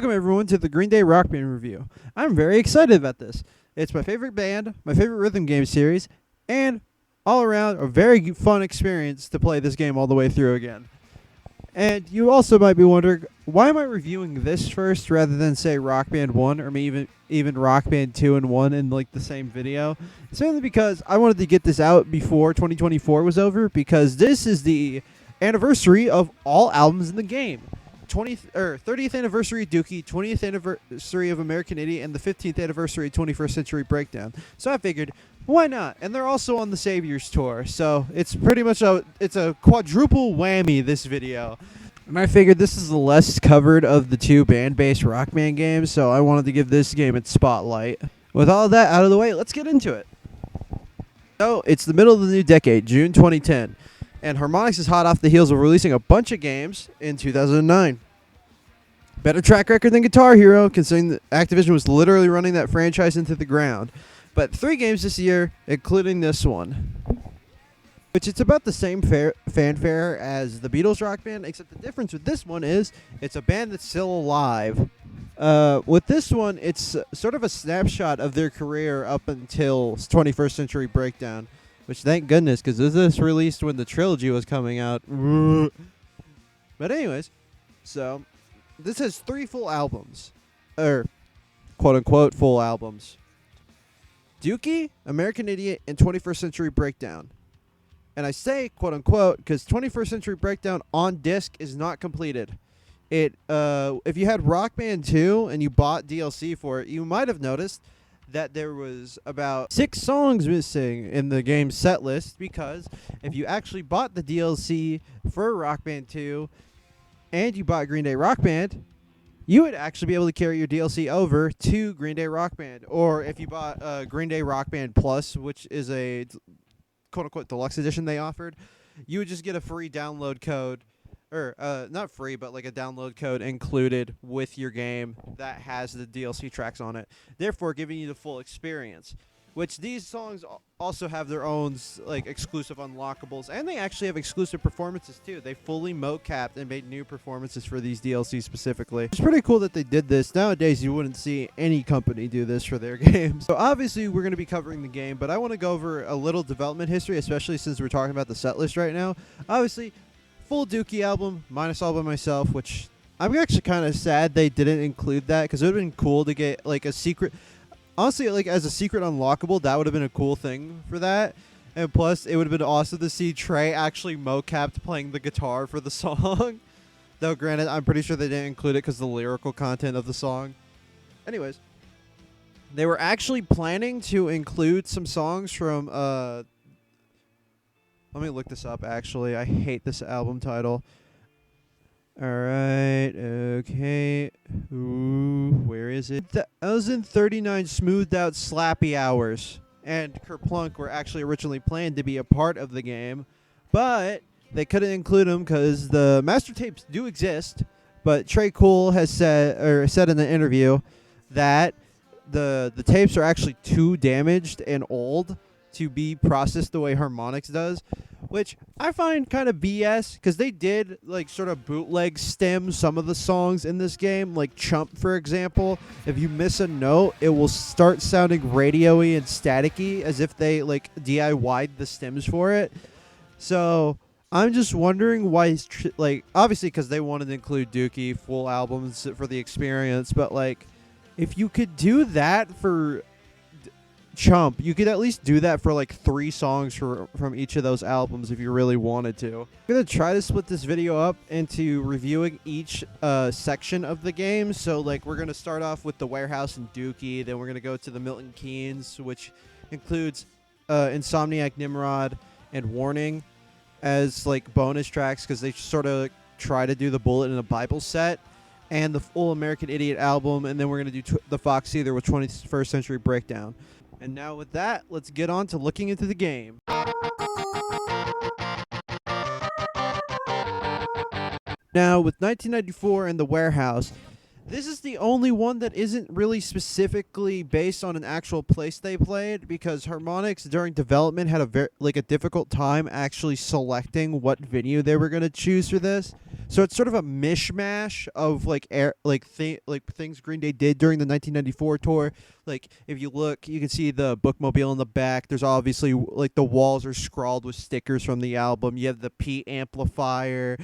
Welcome everyone to the Green Day Rock Band review. I'm very excited about this. It's my favorite band, my favorite rhythm game series, and all around a very fun experience to play this game all the way through again. And you also might be wondering, why am I reviewing this first rather than say Rock Band 1 or maybe even Rock Band 2 and 1 in like the same video? It's mainly because I wanted to get this out before 2024 was over, because this is the anniversary of all albums in the game. 30th anniversary of Dookie, 20th anniversary of American Idiot, and the 15th anniversary of 21st Century Breakdown. So I figured, why not? And they're also on the Saviors tour, so it's pretty much a quadruple whammy, this video. And I figured this is the less covered of the two band-based Rock Band games, so I wanted to give this game its spotlight. With all that out of the way, let's get into it. So it's the middle of the new decade, June 2010. And Harmonix is hot off the heels of releasing a bunch of games in 2009. Better track record than Guitar Hero, considering that Activision was literally running that franchise into the ground. But 3 games this year, including this one, which it's about the same fanfare as the Beatles Rock Band, except the difference with this one is it's a band that's still alive. With this one, it's sort of a snapshot of their career up until 21st Century Breakdown. Which, thank goodness, because this was released when the trilogy was coming out. But anyways, so this has 3 full albums. Or, quote-unquote, full albums. Dookie, American Idiot, and 21st Century Breakdown. And I say, quote-unquote, because 21st Century Breakdown on disc is not completed. If you had Rock Band 2 and you bought DLC for it, you might have noticed that there was about 6 songs missing in the game's set list, because if you actually bought the DLC for Rock Band 2 and you bought Green Day Rock Band, you would actually be able to carry your DLC over to Green Day Rock Band. Or if you bought Green Day Rock Band Plus, which is a quote-unquote deluxe edition they offered, you would just get a free download code. Or, not free, but like a download code included with your game that has the DLC tracks on it, therefore giving you the full experience. Which these songs also have their own like exclusive unlockables, and they actually have exclusive performances too. They fully mocapped and made new performances for these DLCs specifically. It's pretty cool that they did this. Nowadays, you wouldn't see any company do this for their games. So obviously, we're going to be covering the game, but I want to go over a little development history, especially since we're talking about the set list right now. Obviously, full Dookie album, minus All By Myself, which I'm actually kind of sad they didn't include that, because it would have been cool to get like a secret. Honestly, like as a secret unlockable, that would have been a cool thing for that. And plus, it would have been awesome to see Trey actually mocapped playing the guitar for the song. Though, granted, I'm pretty sure they didn't include it because of the lyrical content of the song. Anyways, they were actually planning to include some songs from let me look this up, actually. I hate this album title. Alright, okay. Ooh, where is it? 1039 Smoothed Out Slappy Hours and Kerplunk were actually originally planned to be a part of the game, but they couldn't include them because the master tapes do exist, but Trey Cool has said in the interview that the tapes are actually too damaged and old to be processed the way Harmonix does, which I find kind of BS, because they did like sort of bootleg stem some of the songs in this game, like Chump, for example. If you miss a note, it will start sounding radio-y and staticky, as if they like DIY'd the stems for it. So I'm just wondering why, like, obviously because they wanted to include Dookie full albums for the experience, but like if you could do that for Chump, you could at least do that for like 3 songs from each of those albums if you really wanted to. I'm going to try to split this video up into reviewing each section of the game. So like we're going to start off with the Warehouse and Dookie, then we're going to go to the Milton Keynes, which includes Insomniac, Nimrod, and Warning as like bonus tracks, because they sort of try to do the Bullet in a Bible set, and the full American Idiot album, and then we're going to do the Fox Either with 21st Century Breakdown. And now with that, let's get on to looking into the game. Now, with 1994 and the Warehouse, This is the only one that isn't really specifically based on an actual place they played, because Harmonix during development had a difficult time actually selecting what venue they were going to choose for this. So it's sort of a mishmash of things Green Day did during the 1994 tour. Like, if you look, you can see the bookmobile in the back. There's obviously the walls are scrawled with stickers from the album. You have the P amplifier.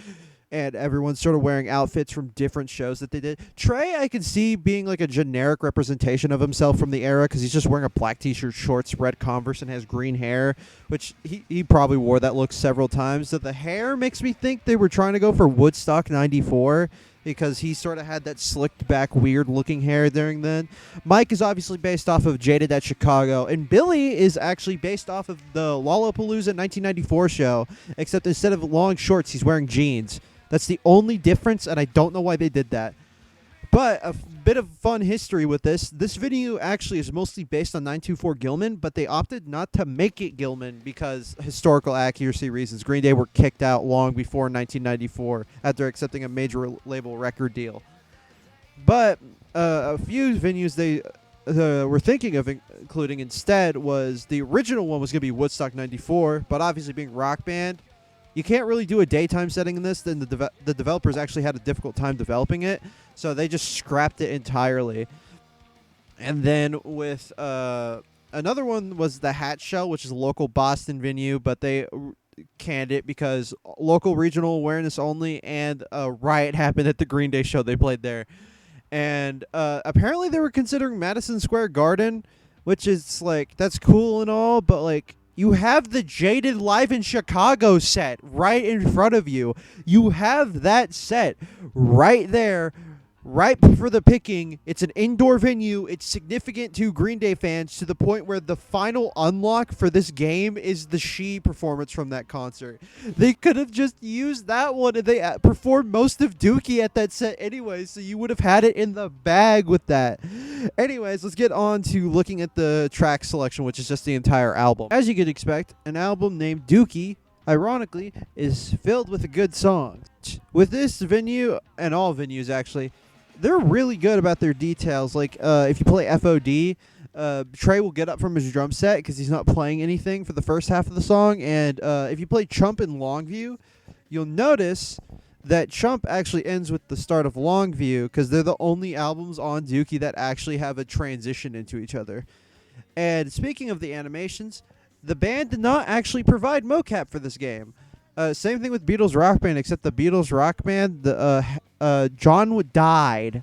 And everyone's sort of wearing outfits from different shows that they did. Trey, I can see being like a generic representation of himself from the era, because he's just wearing a black t-shirt, shorts, red Converse, and has green hair, which he probably wore that look several times. So the hair makes me think they were trying to go for Woodstock 94, because he sort of had that slicked back, weird-looking hair during then. Mike is obviously based off of Jaded at Chicago, and Billy is actually based off of the Lollapalooza 1994 show, except instead of long shorts, he's wearing jeans. That's the only difference, and I don't know why they did that. But a bit of fun history with this. This video actually is mostly based on 924 Gilman, but they opted not to make it Gilman because historical accuracy reasons. Green Day were kicked out long before 1994 after accepting a major label record deal. But a few venues they were thinking of including instead was the original one was going to be Woodstock 94, but obviously being Rock Band, you can't really do a daytime setting in this. Then the developers actually had a difficult time developing it, so they just scrapped it entirely. And then with another one was the Hat Shell, which is a local Boston venue, but they canned it because local regional awareness only, and a riot happened at the Green Day show they played there. And apparently they were considering Madison Square Garden, which is like, that's cool and all, but like, you have the Jaded Live in Chicago set right in front of you. You have that set right there, right for the picking. It's an indoor venue. It's significant to Green Day fans to the point where the final unlock for this game is the She performance from that concert. They could have just used that one, and they performed most of Dookie at that set anyway, so you would have had it in the bag with that. Anyways, let's get on to looking at the track selection, which is just the entire album. As you could expect, an album named Dookie, ironically, is filled with good songs. With this venue, and all venues actually, they're really good about their details. Like, if you play FOD, Trey will get up from his drum set because he's not playing anything for the first half of the song. And if you play Chump in Longview, you'll notice that Chump actually ends with the start of Longview because they're the only albums on Dookie that actually have a transition into each other. And speaking of the animations, the band did not actually provide mocap for this game. Same thing with Beatles Rock Band, except the Beatles Rock Band, John died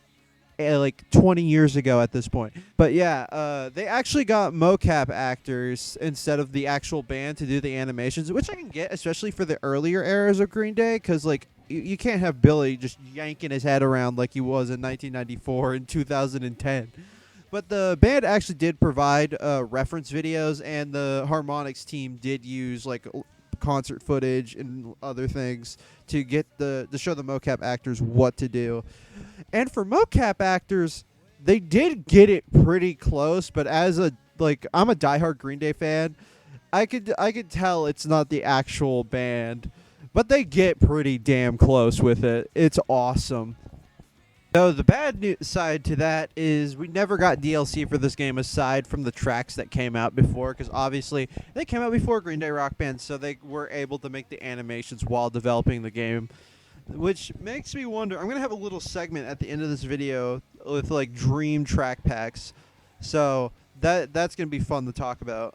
like 20 years ago at this point. But yeah, they actually got mocap actors instead of the actual band to do the animations, which I can get, especially for the earlier eras of Green Day, because like you can't have Billy just yanking his head around like he was in 1994 and 2010. But the band actually did provide reference videos, and the Harmonix team did use like concert footage and other things to get to show the mocap actors what to do. And for mocap actors, they did get it pretty close, but as I'm a diehard Green Day fan, I could tell it's not the actual band, but they get pretty damn close with it. It's awesome. So the bad side to that is we never got DLC for this game aside from the tracks that came out before, because obviously they came out before Green Day Rock Band, so they were able to make the animations while developing the game, which makes me wonder. I'm going to have a little segment at the end of this video with like dream track packs, so that's going to be fun to talk about.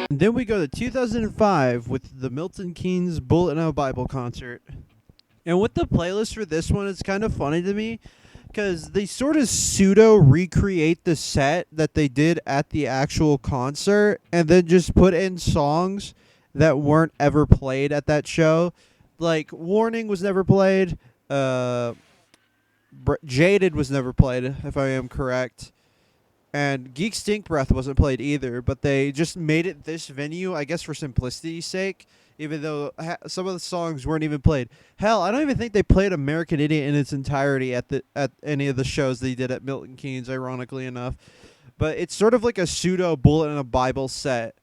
And then we go to 2005 with the Milton Keynes Bullet in a Bible concert. And with the playlist for this one, it's kind of funny to me because they sort of pseudo recreate the set that they did at the actual concert and then just put in songs that weren't ever played at that show. Like Warning was never played. Jaded was never played, if I am correct. And Geek Stink Breath wasn't played either, but they just made it this venue, I guess for simplicity's sake, even though some of the songs weren't even played. Hell, I don't even think they played American Idiot in its entirety at any of the shows they did at Milton Keynes, ironically enough. But it's sort of like a pseudo Bullet in a Bible set,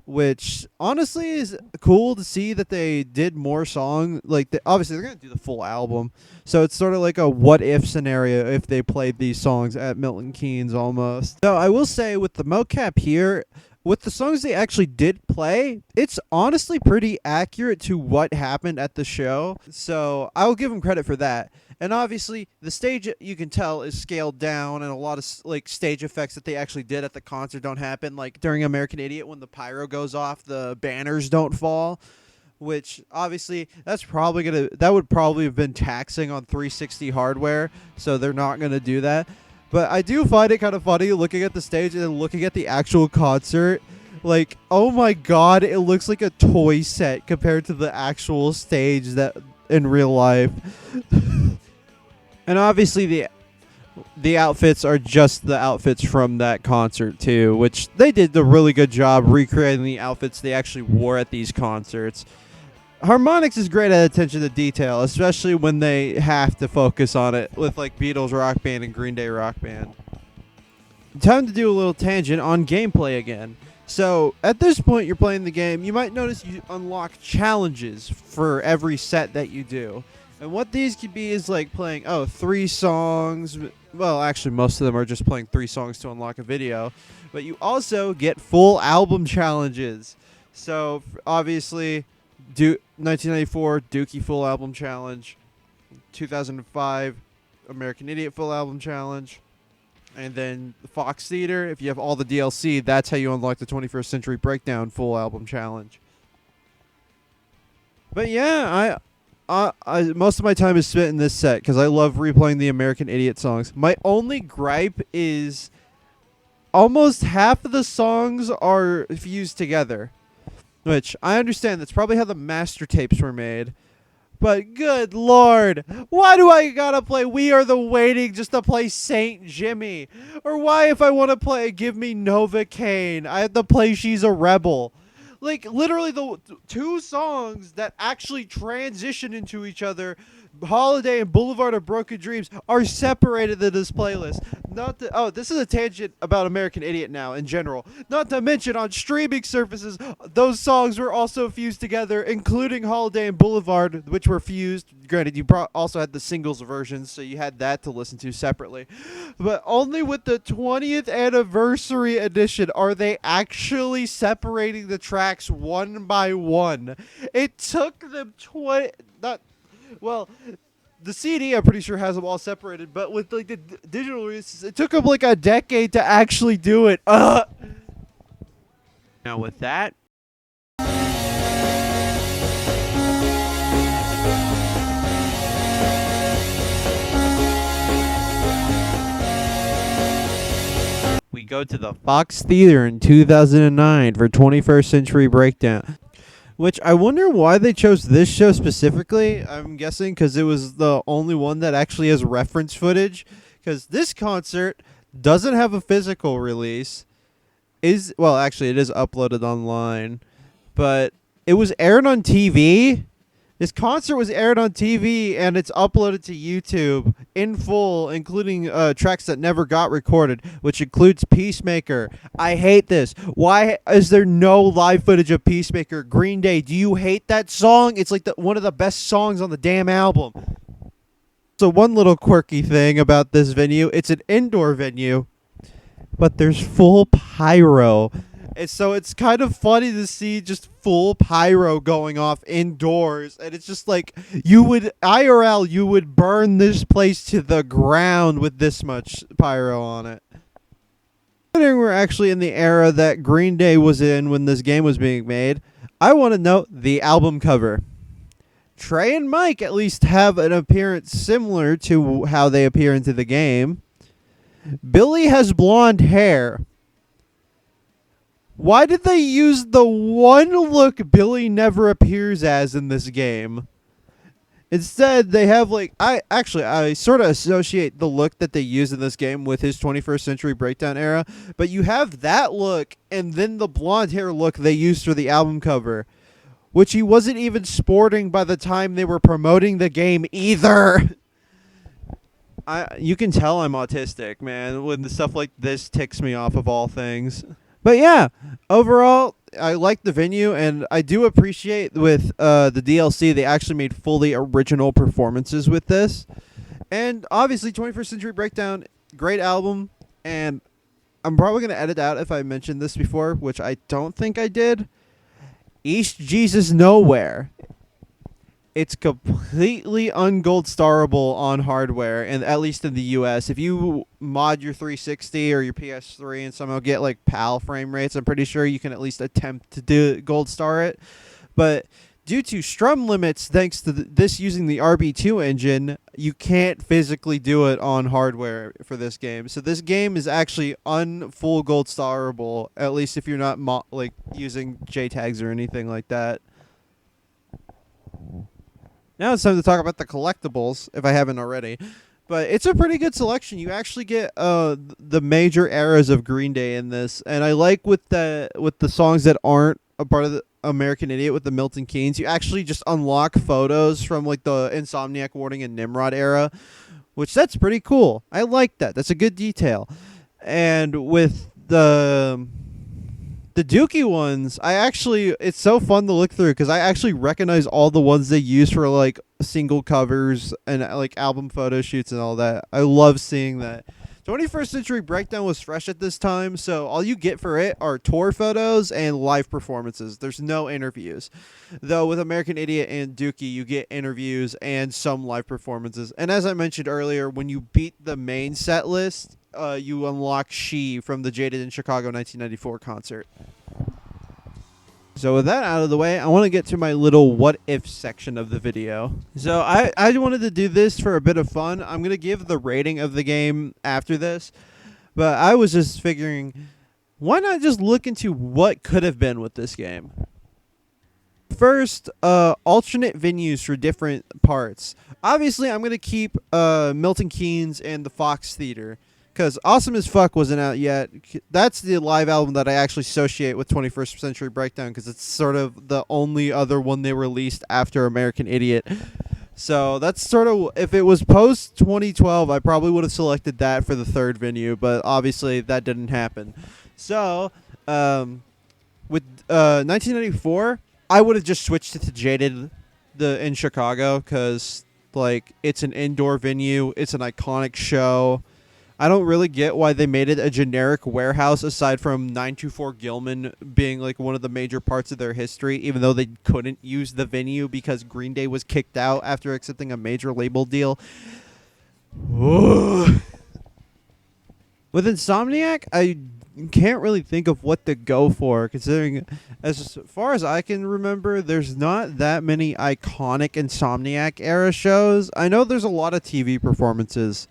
which honestly is cool to see that they did more songs. Like, obviously, they're going to do the full album. So it's sort of like a what-if scenario if they played these songs at Milton Keynes almost. So I will say with the mocap here, with the songs they actually did play, it's honestly pretty accurate to what happened at the show. So I will give them credit for that. And obviously, the stage, you can tell, is scaled down, and a lot of like stage effects that they actually did at the concert don't happen. Like during American Idiot, when the pyro goes off, the banners don't fall, which obviously that would probably have been taxing on 360 hardware, so they're not gonna do that. But I do find it kind of funny looking at the stage and then looking at the actual concert. Like, oh my god, it looks like a toy set compared to the actual stage that in real life. And obviously the outfits are just the outfits from that concert too, which they did a really good job recreating the outfits they actually wore at these concerts. Harmonix is great at attention to detail, especially when they have to focus on it with like Beatles Rock Band and Green Day Rock Band. Time to do a little tangent on gameplay again. So at this point you're playing the game, you might notice you unlock challenges for every set that you do. And what these could be is like playing, 3 songs. Well, actually, most of them are just playing 3 songs to unlock a video. But you also get full album challenges. So, obviously, 1994 Dookie Full Album Challenge. 2005 American Idiot Full Album Challenge. And then the Fox Theater, if you have all the DLC, that's how you unlock the 21st Century Breakdown Full Album Challenge. But yeah, most of my time is spent in this set because I love replaying the American Idiot songs. My only gripe is almost half of the songs are fused together, which I understand that's probably how the master tapes were made. But good lord, why do I gotta play We Are the Waiting just to play Saint Jimmy? Or why, if I want to play Give Me Novocaine, I have to play She's a Rebel? Like, literally the 2 songs that actually transition into each other, Holiday and Boulevard of Broken Dreams, are separated in this playlist. This is a tangent about American Idiot now in general. Not to mention, on streaming services, those songs were also fused together, including Holiday and Boulevard, which were fused. Granted, you also had the singles versions, so you had that to listen to separately. But only with the 20th anniversary edition are they actually separating the tracks one by one. It took them the CD, I'm pretty sure, has them all separated, but with like the digital releases, it took them like a decade to actually do it. Now with that, we go to the Fox Theater in 2009 for 21st Century Breakdown. Which I wonder why they chose this show specifically. I'm guessing because it was the only one that actually has reference footage. Because this concert doesn't have a physical release. Actually, it is uploaded online. But it was aired on TV. This concert was aired on TV, and it's uploaded to YouTube in full, including tracks that never got recorded, which includes Peacemaker. I hate this. Why is there no live footage of Peacemaker? Green Day, do you hate that song? It's like one of the best songs on the damn album. So one little quirky thing about this venue, it's an indoor venue, but there's full pyro. And so it's kind of funny to see just full pyro going off indoors. And it's just like, you would burn this place to the ground with this much pyro on it. Considering we're actually in the era that Green Day was in when this game was being made, I want to note the album cover. Trey and Mike at least have an appearance similar to how they appear into the game. Billy has blonde hair. Why did they use the one look Billy never appears as in this game? Instead, they have I sort of associate the look that they use in this game with his 21st Century Breakdown era, but you have that look and then the blonde hair look they used for the album cover, which he wasn't even sporting by the time they were promoting the game either. You can tell I'm autistic, man, when the stuff like this ticks me off of all things. But yeah, overall, I like the venue, and I do appreciate with the DLC they actually made fully original performances with this. And obviously, 21st Century Breakdown, great album, and I'm probably going to edit out if I mentioned this before, which I don't think I did. East Jesus Nowhere. It's completely ungold starable on hardware, and at least in the US. If you mod your 360 or your PS3 and somehow get like PAL frame rates, I'm pretty sure you can at least attempt to do gold star it. But due to strum limits, thanks to this using the RB2 engine, you can't physically do it on hardware for this game. So this game is actually full gold starable, at least if you're not like using JTAGs or anything like that. Now it's time to talk about the collectibles, if I haven't already. But it's a pretty good selection. You actually get the major eras of Green Day in this, and I like with the songs that aren't a part of the American Idiot with the Milton Keynes, you actually just unlock photos from like the Insomniac Warning and Nimrod era, which that's pretty cool. I like that. That's a good detail. And with the Dookie ones, it's so fun to look through because I actually recognize all the ones they use for like single covers and like album photo shoots and all that. I love seeing that. 21st Century Breakdown was fresh at this time, so all you get for it are tour photos and live performances. There's no interviews. Though with American Idiot and Dookie, you get interviews and some live performances. And as I mentioned earlier, when you beat the main set list, you unlock She from the Jaded in Chicago 1994 concert. So with that out of the way, I want to get to my little what if section of the video. So I wanted to do this for a bit of fun. I'm going to give the rating of the game after this. But I was just figuring, why not just look into what could have been with this game? First, alternate venues for different parts. Obviously, I'm going to keep Milton Keynes and the Fox Theater, because Awesome as Fuck wasn't out yet. That's the live album that I actually associate with 21st Century Breakdown, because it's sort of the only other one they released after American Idiot. So that's sort of, if it was post 2012, I probably would have selected that for the third venue, but obviously that didn't happen. So with 1994, I would have just switched it to Jaded in Chicago, because like it's an indoor venue, it's an iconic show. I don't really get why they made it a generic warehouse, aside from 924 Gilman being like one of the major parts of their history, even though they couldn't use the venue because Green Day was kicked out after accepting a major label deal. With Insomniac, I can't really think of what to go for, considering as far as I can remember, there's not that many iconic Insomniac era shows. I know there's a lot of TV performances.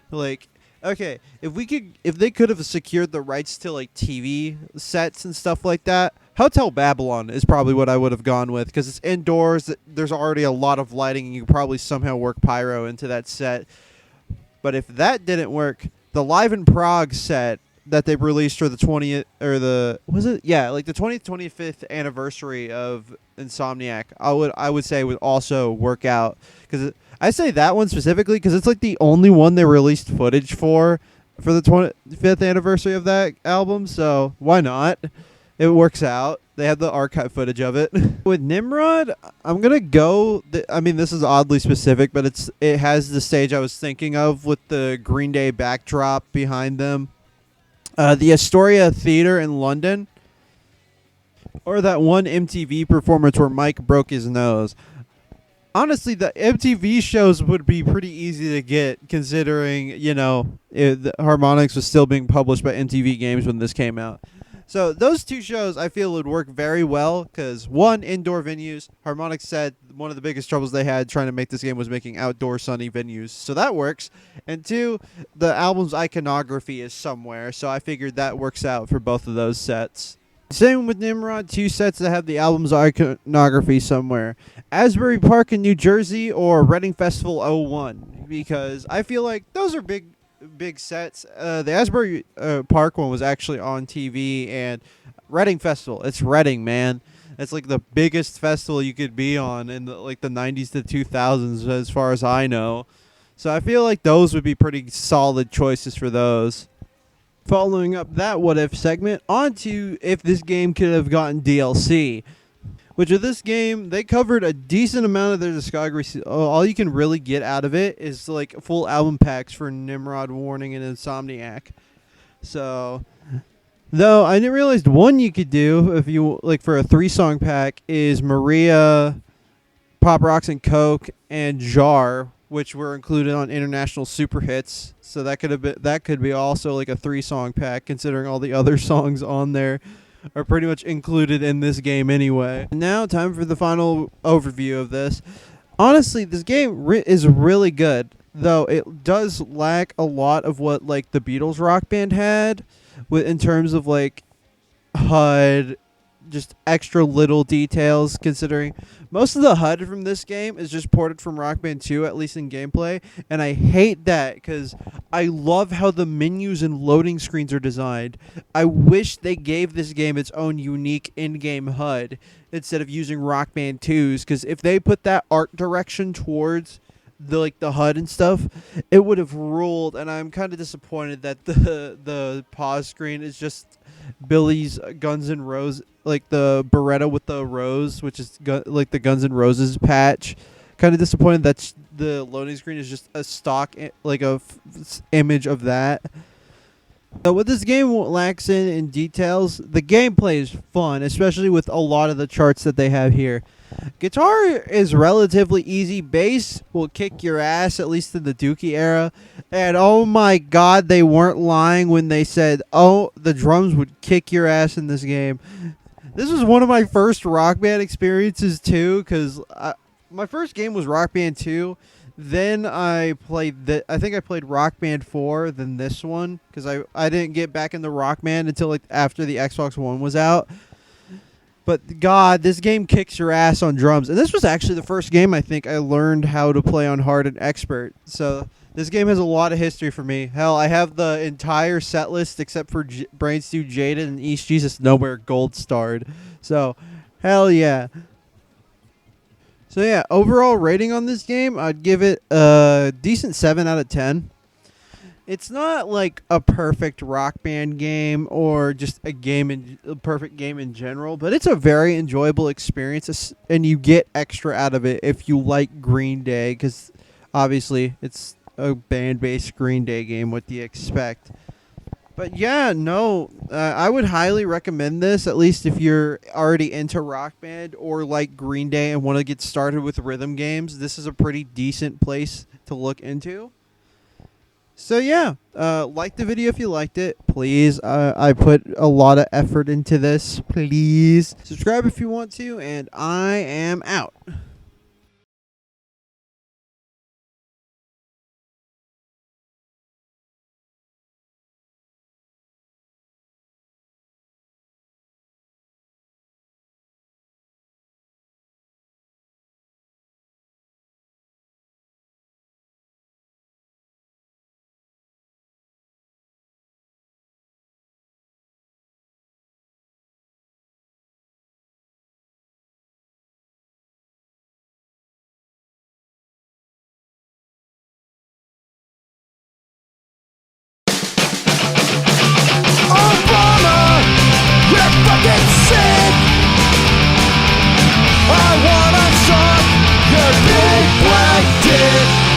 Like, okay, if they could have secured the rights to like TV sets and stuff like that, Hotel Babylon is probably what I would have gone with, because it's indoors. There's already a lot of lighting, and you could probably somehow work pyro into that set. But if that didn't work, the Live in Prague set that they released for the 20th or the 20th 25th anniversary of Insomniac, I would say would also work out, because I say that one specifically because it's like the only one they released footage for the 25th anniversary of that album. So why not? It works out. They have the archive footage of it. With Nimrod, I'm gonna go. I mean, this is oddly specific, but it has the stage I was thinking of with the Green Day backdrop behind them. The Astoria Theatre in London, or that one MTV performance where Mike broke his nose. Honestly, the MTV shows would be pretty easy to get, considering, the Harmonix was still being published by MTV Games when this came out. So those two shows I feel would work very well, because one, indoor venues. Harmonix said one of the biggest troubles they had trying to make this game was making outdoor sunny venues. So that works. And two, the album's iconography is somewhere, so I figured that works out for both of those sets. Same with Nimrod, two sets that have the album's iconography somewhere. Asbury Park in New Jersey or Reading Festival 01, because I feel like those are big sets. The Asbury Park one was actually on TV, and Reading Festival, it's Reading, man. It's like the biggest festival you could be on in the 90s to 2000s, as far as I know. So I feel like those would be pretty solid choices for those. Following up that what if segment, on to if this game could have gotten DLC. Which with this game, they covered a decent amount of their discography. All you can really get out of it is like full album packs for Nimrod, Warning, and Insomniac. So, though I didn't realize one you could do if you like for a 3-song pack is Maria, Pop Rocks and Coke, and Jar, which were included on International Super Hits. So that could be also like a 3-song pack, considering all the other songs on there are pretty much included in this game anyway. Now, time for the final overview of this. Honestly, this game is really good, though it does lack a lot of what like the Beatles Rock Band had, in terms of like HUD, just extra little details, considering most of the HUD from this game is just ported from Rock Band 2, at least in gameplay, and I hate that because I love how the menus and loading screens are designed. I wish they gave this game its own unique in-game HUD instead of using Rock Band 2's, because if they put that art direction towards the HUD and stuff, it would have ruled. And I'm kind of disappointed that the pause screen is just Billy's Guns N' Roses, like the Beretta with the rose, which is like the Guns N' Roses patch. Kind of disappointed that the loading screen is just a stock image of that. But what this game lacks in details, the gameplay is fun, especially with a lot of the charts that they have here. Guitar is relatively easy. Bass will kick your ass, at least in the Dookie era. And oh my god, they weren't lying when they said, oh, the drums would kick your ass in this game. This was one of my first Rock Band experiences too, because my first game was Rock Band 2. Then I think I played Rock Band 4, then this one, because I didn't get back into Rock Band until like after the Xbox One was out. But God, this game kicks your ass on drums. And this was actually the first game I think I learned how to play on hard and expert. So this game has a lot of history for me. Hell, I have the entire set list except for Brain Stew Jaded and East Jesus Nowhere Gold Starred. So, hell yeah. So yeah, overall rating on this game, I'd give it a decent 7 out of 10. It's not like a perfect Rock Band game or just a perfect game in general, but it's a very enjoyable experience, and you get extra out of it if you like Green Day, because obviously it's a band-based Green Day game. What do you expect? But yeah, no, I would highly recommend this, at least if you're already into Rock Band or like Green Day and want to get started with rhythm games. This is a pretty decent place to look into. So yeah, like the video if you liked it. Please, I put a lot of effort into this. Please subscribe if you want to, and I am out.